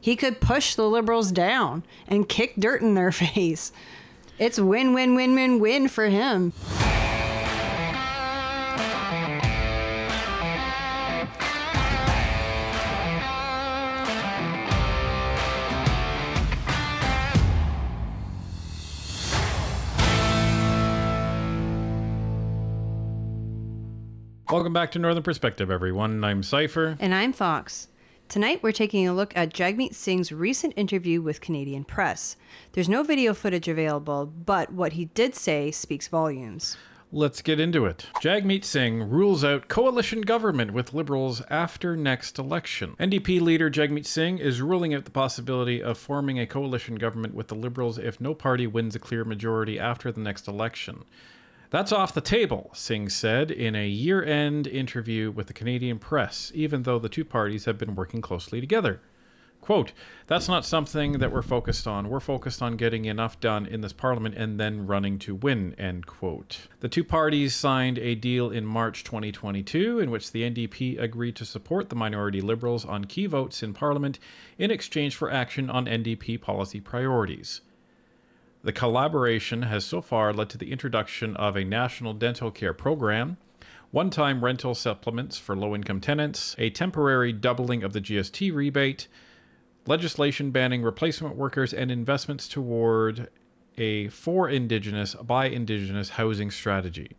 He could push the Liberals down and kick dirt in their face. It's win, win, win, win, win for him. Welcome back to Northern Perspective, everyone. I'm Cypher. And I'm Fox. Tonight, we're taking a look at Jagmeet Singh's recent interview with Canadian Press. There's no video footage available, but what he did say speaks volumes. Let's get into it. Jagmeet Singh rules out coalition government with Liberals after next election. NDP leader Jagmeet Singh is ruling out the possibility of forming a coalition government with the Liberals if no party wins a clear majority after the next election. That's off the table, Singh said in a year-end interview with the Canadian Press, even though the two parties have been working closely together. Quote, "That's not something that we're focused on. We're focused on getting enough done in this parliament and then running to win," end quote. The two parties signed a deal in March 2022 in which the NDP agreed to support the minority Liberals on key votes in parliament in exchange for action on NDP policy priorities. The collaboration has so far led to the introduction of a national dental care program, one-time rental supplements for low-income tenants, a temporary doubling of the GST rebate, legislation banning replacement workers, and investments toward a for Indigenous, by Indigenous housing strategy.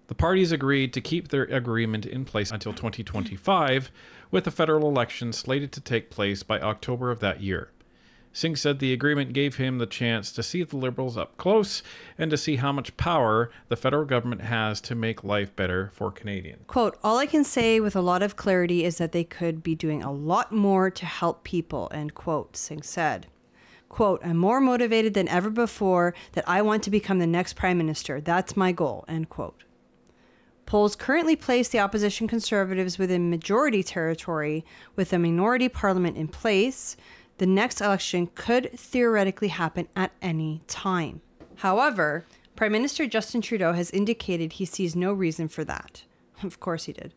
The parties agreed to keep their agreement in place until 2025, with the federal election slated to take place by October of that year. Singh said the agreement gave him the chance to see the Liberals up close and to see how much power the federal government has to make life better for Canadians. Quote, "All I can say with a lot of clarity is that they could be doing a lot more to help people," end quote, Singh said. Quote, "I'm more motivated than ever before that I want to become the next prime minister. That's my goal," end quote. Polls currently place the opposition Conservatives within majority territory with a minority parliament in place. The next election could theoretically happen at any time. However, Prime Minister Justin Trudeau has indicated he sees no reason for that. Of course he did.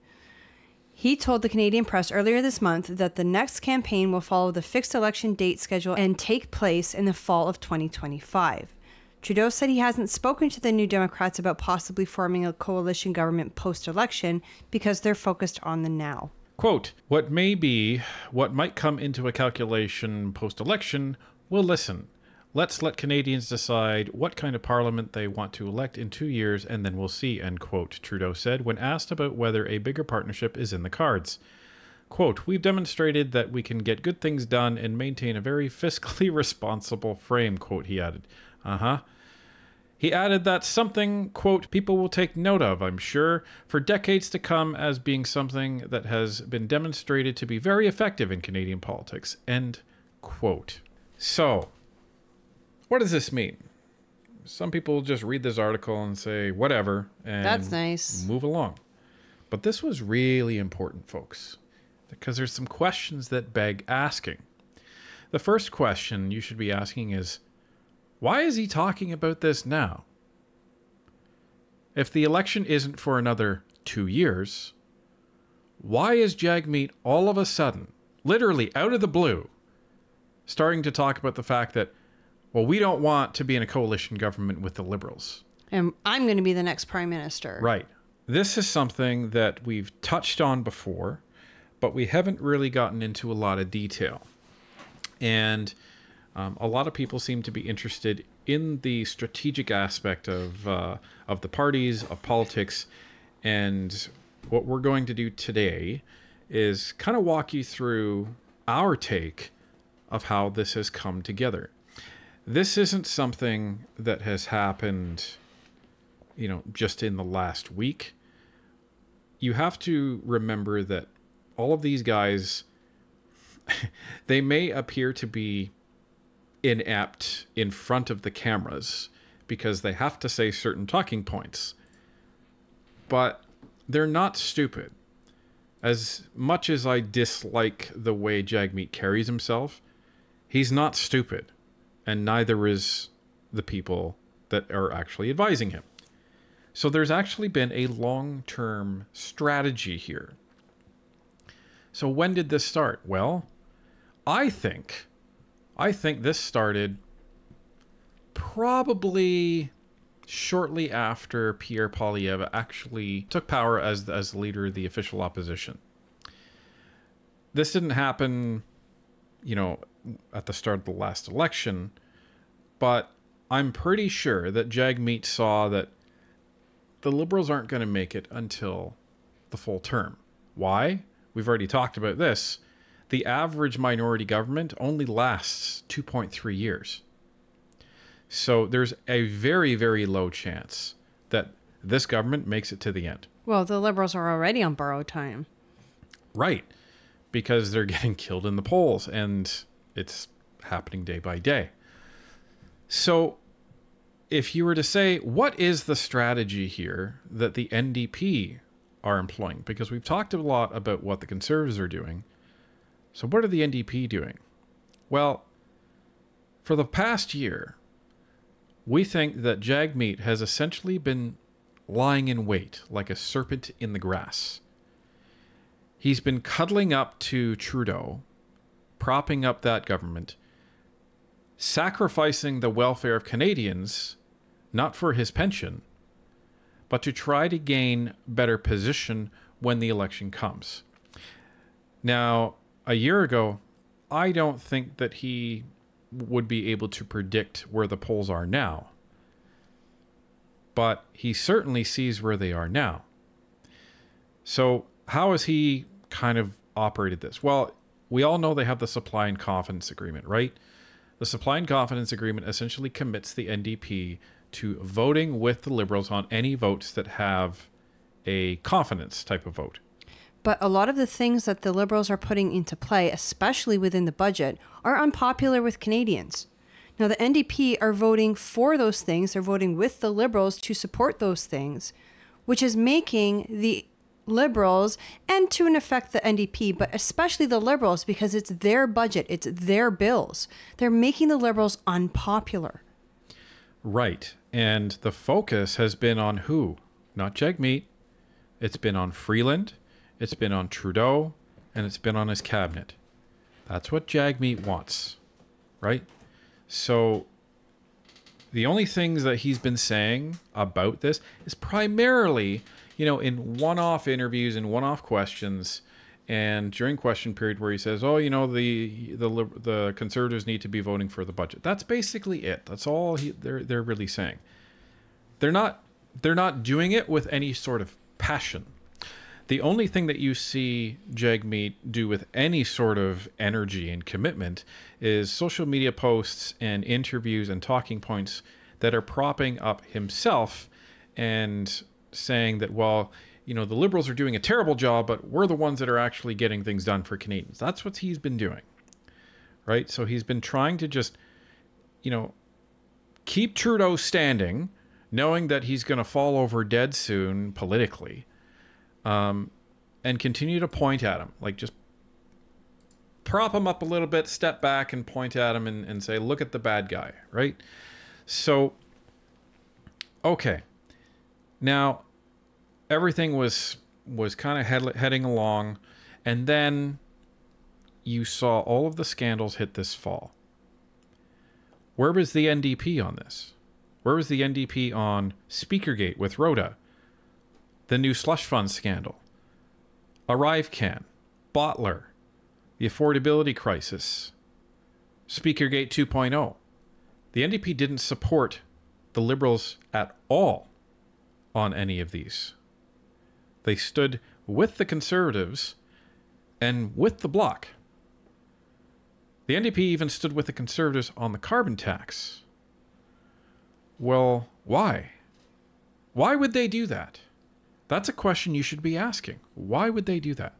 He told the Canadian Press earlier this month that the next campaign will follow the fixed election date schedule and take place in the fall of 2025. Trudeau said he hasn't spoken to the New Democrats about possibly forming a coalition government post-election because they're focused on the now. Quote, "What might come into a calculation post-election, we'll listen. Let's let Canadians decide what kind of parliament they want to elect in 2 years, and then we'll see," end quote, Trudeau said when asked about whether a bigger partnership is in the cards. Quote, "We've demonstrated that we can get good things done and maintain a very fiscally responsible frame," quote, he added. He added that's something, quote, "people will take note of, I'm sure, for decades to come as being something that has been demonstrated to be very effective in Canadian politics," end quote. So, what does this mean? Some people just read this article and say, whatever, and that's nice, move along. But this was really important, folks, because there's some questions that beg asking. The first question you should be asking is, why is he talking about this now? If the election isn't for another 2 years, why is Jagmeet all of a sudden, literally out of the blue, starting to talk about the fact that, well, we don't want to be in a coalition government with the Liberals? And I'm going to be the next prime minister. Right. This is something that we've touched on before, but we haven't really gotten into a lot of detail. And a lot of people seem to be interested in the strategic aspect of the parties, of politics, and what we're going to do today is kind of walk you through our take of how this has come together. This isn't something that has happened, just in the last week. You have to remember that all of these guys, they may appear to be inept in front of the cameras because they have to say certain talking points, but they're not stupid. As much as I dislike the way Jagmeet carries himself, he's not stupid, and neither is the people that are actually advising him. So there's actually been a long-term strategy here. So when did this start? Well, I think this started probably shortly after Pierre Poilievre actually took power as the leader of the official opposition. This didn't happen, at the start of the last election, but I'm pretty sure that Jagmeet saw that the Liberals aren't going to make it until the full term. Why? We've already talked about this. The average minority government only lasts 2.3 years. So there's a very, very low chance that this government makes it to the end. Well, the Liberals are already on borrowed time. Right. Because they're getting killed in the polls, and it's happening day by day. So if you were to say, what is the strategy here that the NDP are employing? Because we've talked a lot about what the Conservatives are doing. So what are the NDP doing? Well, for the past year, we think that Jagmeet has essentially been lying in wait like a serpent in the grass. He's been cuddling up to Trudeau, propping up that government, sacrificing the welfare of Canadians, not for his pension, but to try to gain better position when the election comes. Now, a year ago, I don't think that he would be able to predict where the polls are now. But he certainly sees where they are now. So how has he kind of operated this? Well, we all know they have the supply and confidence agreement, right? The supply and confidence agreement essentially commits the NDP to voting with the Liberals on any votes that have a confidence type of vote. But a lot of the things that the Liberals are putting into play, especially within the budget, are unpopular with Canadians. Now, the NDP are voting for those things. They're voting with the Liberals to support those things, which is making the Liberals, and to an effect the NDP, but especially the Liberals, because it's their budget, it's their bills. They're making the Liberals unpopular. Right. And the focus has been on who? Not Jagmeet. It's been on Freeland. It's been on Trudeau, and it's been on his cabinet. That's what Jagmeet wants, right? So the only things that he's been saying about this is primarily, in one-off interviews and one-off questions, and during question period where he says, the Conservatives need to be voting for the budget. That's basically it. That's all they're really saying. They're not doing it with any sort of passion. The only thing that you see Jagmeet do with any sort of energy and commitment is social media posts and interviews and talking points that are propping up himself and saying that, the Liberals are doing a terrible job, but we're the ones that are actually getting things done for Canadians. That's what he's been doing, right? So he's been trying to just, keep Trudeau standing, knowing that he's going to fall over dead soon politically. And continue to point at him, like just prop him up a little bit, step back and point at him and say, look at the bad guy, right? So, okay. Now, everything was kind of heading along, and then you saw all of the scandals hit this fall. Where was the NDP on this? Where was the NDP on Speakergate with Rhoda? The new slush fund scandal, ArriveCan, Bottler, the affordability crisis, Speakergate 2.0. The NDP didn't support the Liberals at all on any of these. They stood with the Conservatives and with the Bloc. The NDP even stood with the Conservatives on the carbon tax. Well, why? Why would they do that? That's a question you should be asking. Why would they do that?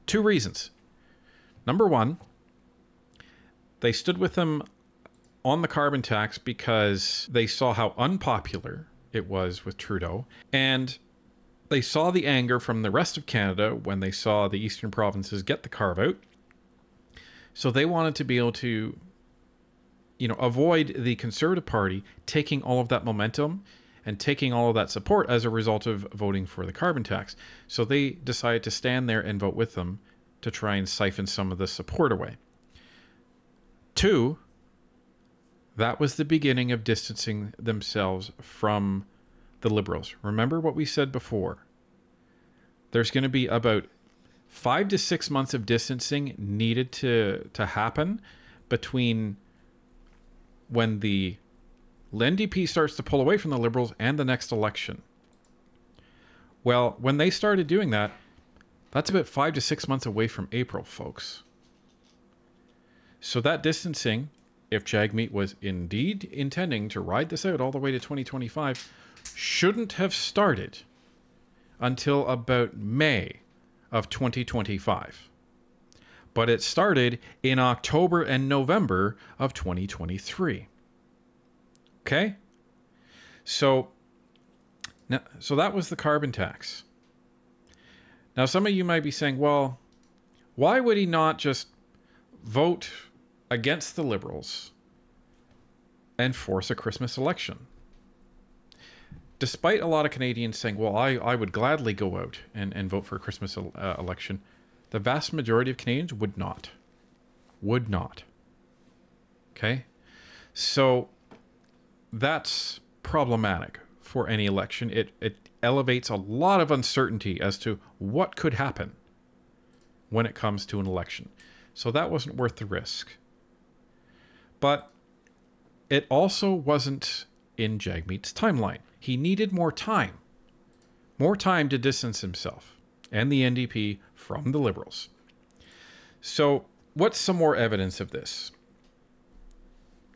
2 reasons. Number 1, they stood with them on the carbon tax because they saw how unpopular it was with Trudeau, and they saw the anger from the rest of Canada when they saw the eastern provinces get the carve-out. So they wanted to be able to, avoid the Conservative Party taking all of that momentum and taking all of that support as a result of voting for the carbon tax. So they decided to stand there and vote with them to try and siphon some of the support away. 2, that was the beginning of distancing themselves from the Liberals. Remember what we said before. There's going to be about 5 to 6 months of distancing needed to happen between when the NDP starts to pull away from the Liberals and the next election. Well, when they started doing that, that's about 5 to 6 months away from April, folks. So that distancing, if Jagmeet was indeed intending to ride this out all the way to 2025, shouldn't have started until about May of 2025. But it started in October and November of 2023. Okay? So that was the carbon tax. Now, some of you might be saying, well, why would he not just vote against the Liberals and force a Christmas election? Despite a lot of Canadians saying, well, I would gladly go out and vote for a Christmas election, the vast majority of Canadians would not. Would not. Okay? So that's problematic for any election. It elevates a lot of uncertainty as to what could happen when it comes to an election. So that wasn't worth the risk. But it also wasn't in Jagmeet's timeline. He needed more time to distance himself and the NDP from the Liberals. So what's some more evidence of this?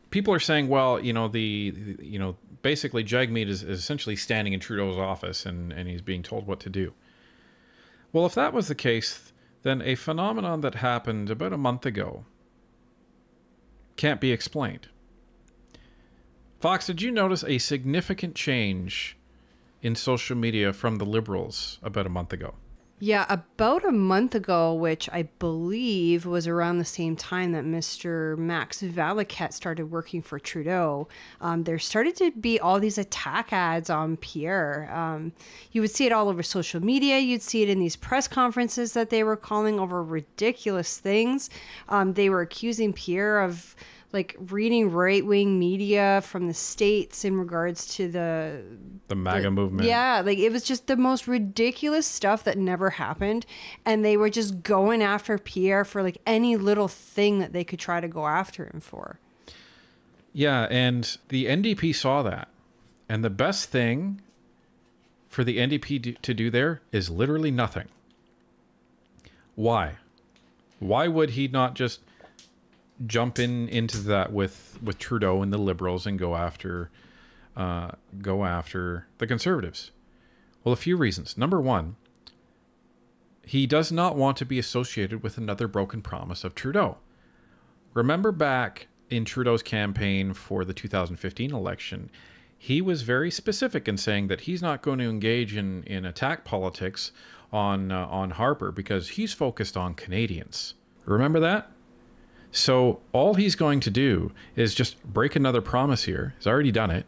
People are saying, well, basically Jagmeet is essentially standing in Trudeau's office and he's being told what to do. Well, if that was the case, then a phenomenon that happened about a month ago can't be explained. Fox, did you notice a significant change in social media from the Liberals about a month ago? Yeah, about a month ago, which I believe was around the same time that Mr. Max Valiquette started working for Trudeau, there started to be all these attack ads on Pierre. You would see it all over social media. You'd see it in these press conferences that they were calling over ridiculous things. They were accusing Pierre of reading right-wing media from the States in regards to the MAGA movement. Yeah, it was just the most ridiculous stuff that never happened. And they were just going after Pierre for any little thing that they could try to go after him for. Yeah, and the NDP saw that. And the best thing for the NDP to do there is literally nothing. Why? Why would he not just jump into that with Trudeau and the Liberals and go after the Conservatives? Well, a few reasons. Number one, he does not want to be associated with another broken promise of Trudeau. Remember back in Trudeau's campaign for the 2015 election, he was very specific in saying that he's not going to engage in attack politics on Harper because he's focused on Canadians. Remember that? So all he's going to do is just break another promise here. He's already done it.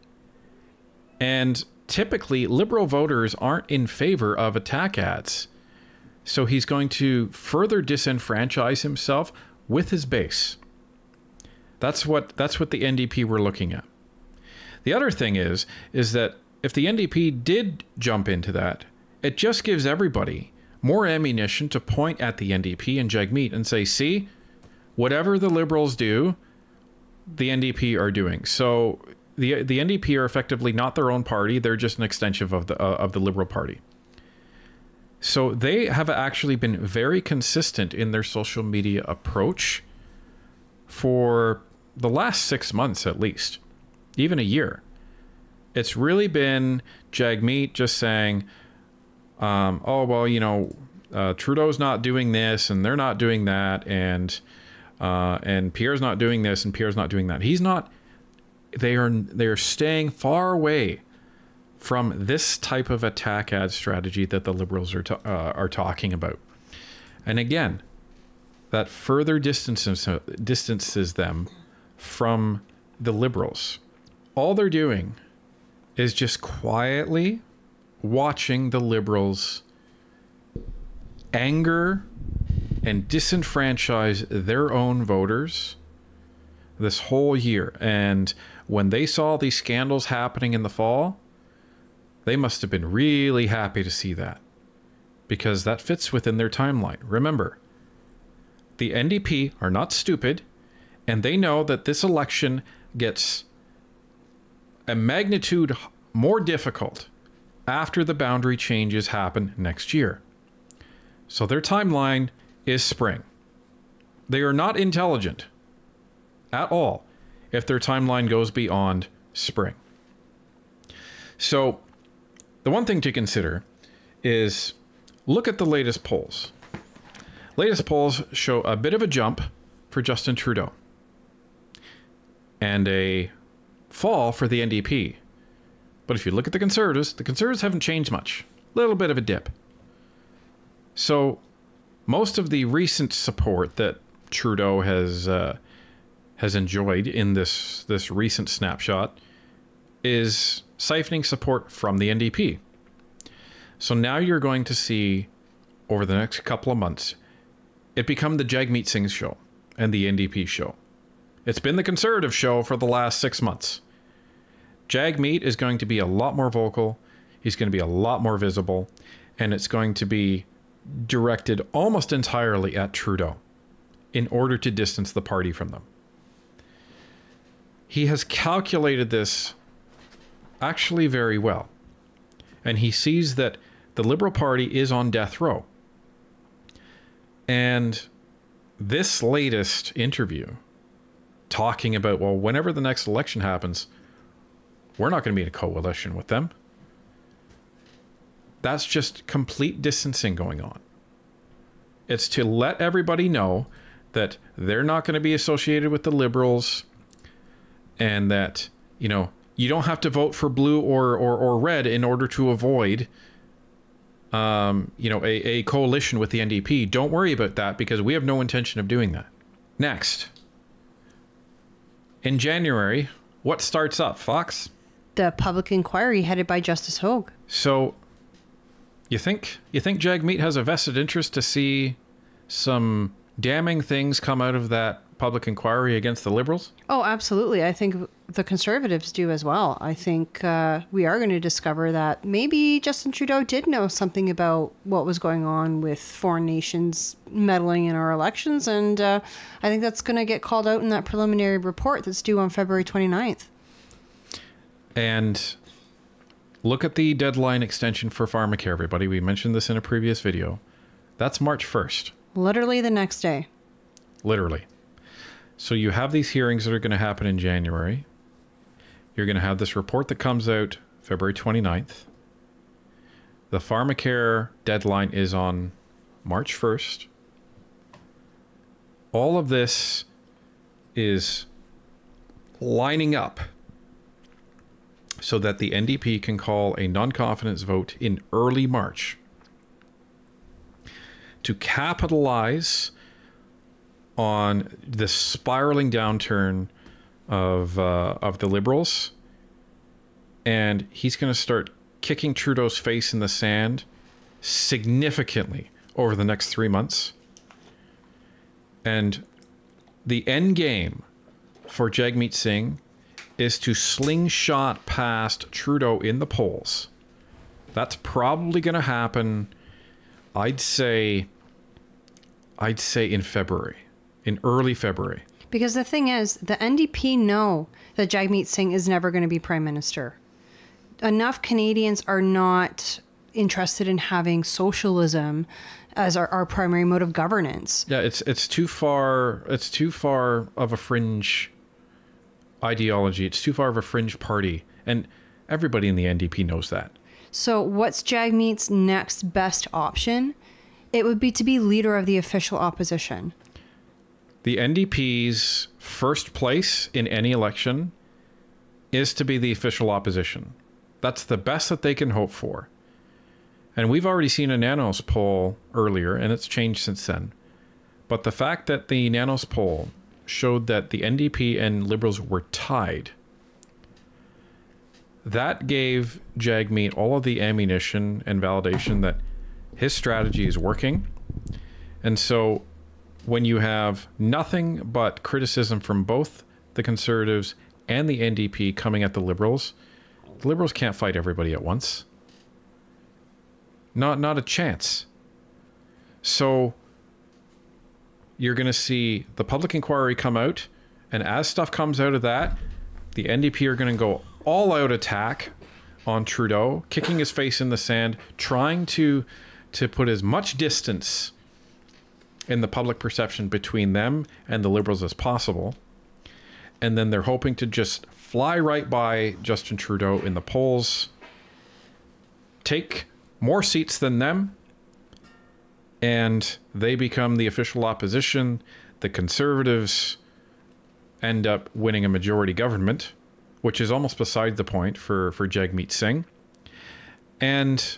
And typically, Liberal voters aren't in favor of attack ads. So he's going to further disenfranchise himself with his base. That's what the NDP were looking at. The other thing is that if the NDP did jump into that, it just gives everybody more ammunition to point at the NDP and Jagmeet and say, see, whatever the Liberals do, the NDP are doing. So the NDP are effectively not their own party. They're just an extension of the Liberal Party. So they have actually been very consistent in their social media approach for the last 6 months at least, even a year. It's really been Jagmeet just saying, Trudeau's not doing this and they're not doing that, and Pierre's not doing this and Pierre's not doing that. They are staying far away from this type of attack ad strategy that the Liberals are talking about. And again, that further distances them from the Liberals. All they're doing is just quietly watching the Liberals anger and disenfranchise their own voters this whole year. And when they saw these scandals happening in the fall, they must have been really happy to see that, because that fits within their timeline. Remember, the NDP are not stupid, and they know that this election gets a magnitude more difficult after the boundary changes happen next year. So their timeline is spring. They are not intelligent at all if their timeline goes beyond spring. So the one thing to consider is look at the latest polls. Latest polls show a bit of a jump for Justin Trudeau and a fall for the NDP. But if you look at the Conservatives haven't changed much. A little bit of a dip. So most of the recent support that Trudeau has enjoyed in this recent snapshot is siphoning support from the NDP. So now you're going to see, over the next couple of months, it become the Jagmeet Singh show and the NDP show. It's been the Conservative show for the last 6 months. Jagmeet is going to be a lot more vocal. He's going to be a lot more visible. And it's going to be directed almost entirely at Trudeau in order to distance the party from them. He has calculated this actually very well. And he sees that the Liberal Party is on death row. And this latest interview, talking about, well, whenever the next election happens, we're not going to be in a coalition with them. That's just complete distancing going on. It's to let everybody know that they're not going to be associated with the Liberals, and that, you know, you don't have to vote for blue or red in order to avoid a coalition with the NDP. Don't worry about that, because we have no intention of doing that. Next, in January, what starts up, Fox? The public inquiry headed by Justice Hogue. So, you think Jagmeet has a vested interest to see some damning things come out of that public inquiry against the Liberals? Oh, absolutely. I think the Conservatives do as well. I think we are going to discover that maybe Justin Trudeau did know something about what was going on with foreign nations meddling in our elections. And I think that's going to get called out in that preliminary report that's due on February 29th. And look at the deadline extension for pharmacare, everybody. We mentioned this in a previous video. That's March 1st. Literally the next day. Literally. So you have these hearings that are going to happen in January. You're going to have this report that comes out February 29th. The pharmacare deadline is on March 1st. All of this is lining up so that the NDP can call a non-confidence vote in early March to capitalize on the spiraling downturn of the Liberals. And he's going to start kicking Trudeau's face in the sand significantly over the next 3 months. And the end game for Jagmeet Singh is to slingshot past Trudeau in the polls. That's probably going to happen, I'd say in February, in early February. Because the thing is, the NDP know that Jagmeet Singh is never going to be Prime Minister. Enough Canadians are not interested in having socialism as our primary mode of governance. Yeah, it's too far of a fringe ideology. It's too far of a fringe party. And everybody in the NDP knows that. So what's Jagmeet's next best option? It would be to be leader of the official opposition. The NDP's first place in any election is to be the official opposition. That's the best that they can hope for. And we've already seen a Nanos poll earlier, and it's changed since then. But the fact that the Nanos poll showed that the NDP and Liberals were tied, that gave Jagmeet all of the ammunition and validation that his strategy is working. And so when you have nothing but criticism from both the Conservatives, and the NDP coming at the Liberals, the Liberals can't fight everybody at once. Not a chance. So you're going to see the public inquiry come out, and as stuff comes out of that, the NDP are going to go all-out attack on Trudeau, kicking his face in the sand, trying to put as much distance in the public perception between them and the Liberals as possible. And then they're hoping to just fly right by Justin Trudeau in the polls, take more seats than them, and they become the official opposition. The Conservatives end up winning a majority government, which is almost beside the point for Jagmeet Singh. And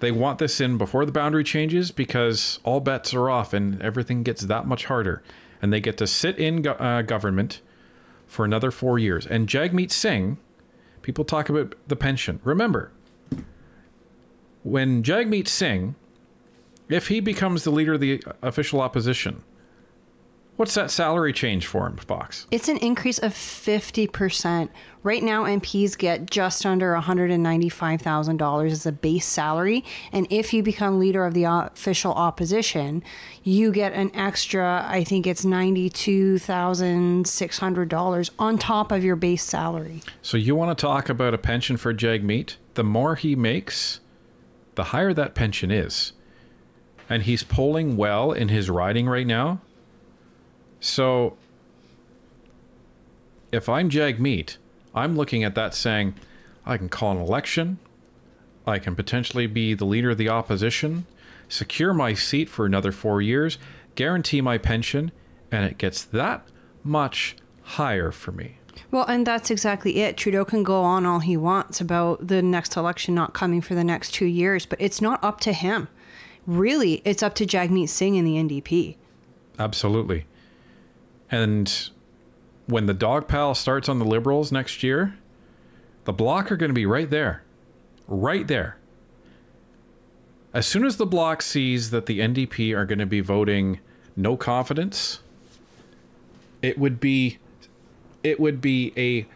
they want this in before the boundary changes because all bets are off and everything gets that much harder. And they get to sit in government for another 4 years. And Jagmeet Singh, people talk about the pension. Remember, when Jagmeet Singh, if he becomes the leader of the official opposition, what's that salary change for him, Fox? It's an increase of 50%. Right now, MPs get just under $195,000 as a base salary. And if you become leader of the official opposition, you get an extra, I think it's $92,600 on top of your base salary. So you want to talk about a pension for Jagmeet? The more he makes, the higher that pension is. And he's polling well in his riding right now. So if I'm Jagmeet, I'm looking at that saying, I can call an election. I can potentially be the leader of the opposition, secure my seat for another 4 years, guarantee my pension, and it gets that much higher for me. Well, and that's exactly it. Trudeau can go on all he wants about the next election not coming for the next 2 years, but it's not up to him. Really, it's up to Jagmeet Singh and the NDP. Absolutely. And when the dog pile starts on the Liberals next year, the Bloc are going to be right there. Right there. As soon as the Bloc sees that the NDP are going to be voting no confidence, it would be a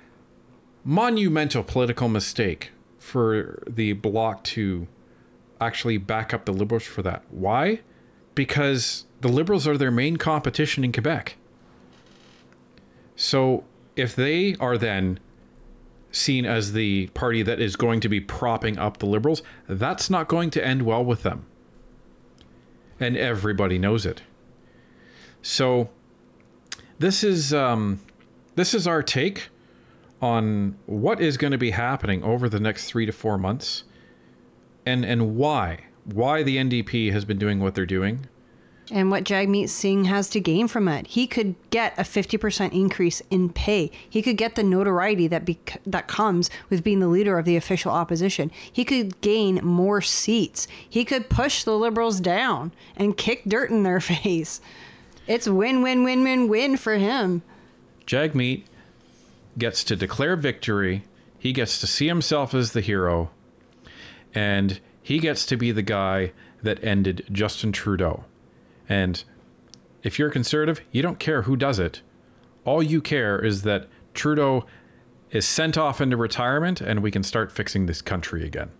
monumental political mistake for the Bloc to actually back up the Liberals for that. Why? Because the Liberals are their main competition in Quebec. So if they are then seen as the party that is going to be propping up the Liberals, that's not going to end well with them. And everybody knows it. So this is our take on what is going to be happening over the next 3 to 4 months, and why the NDP has been doing what they're doing. And what Jagmeet Singh has to gain from it. He could get a 50% increase in pay. He could get the notoriety that comes with being the leader of the official opposition. He could gain more seats. He could push the Liberals down and kick dirt in their face. It's win, win, win, win, win for him. Jagmeet gets to declare victory. He gets to see himself as the hero. And he gets to be the guy that ended Justin Trudeau. And if you're a Conservative, you don't care who does it. All you care is that Trudeau is sent off into retirement and we can start fixing this country again.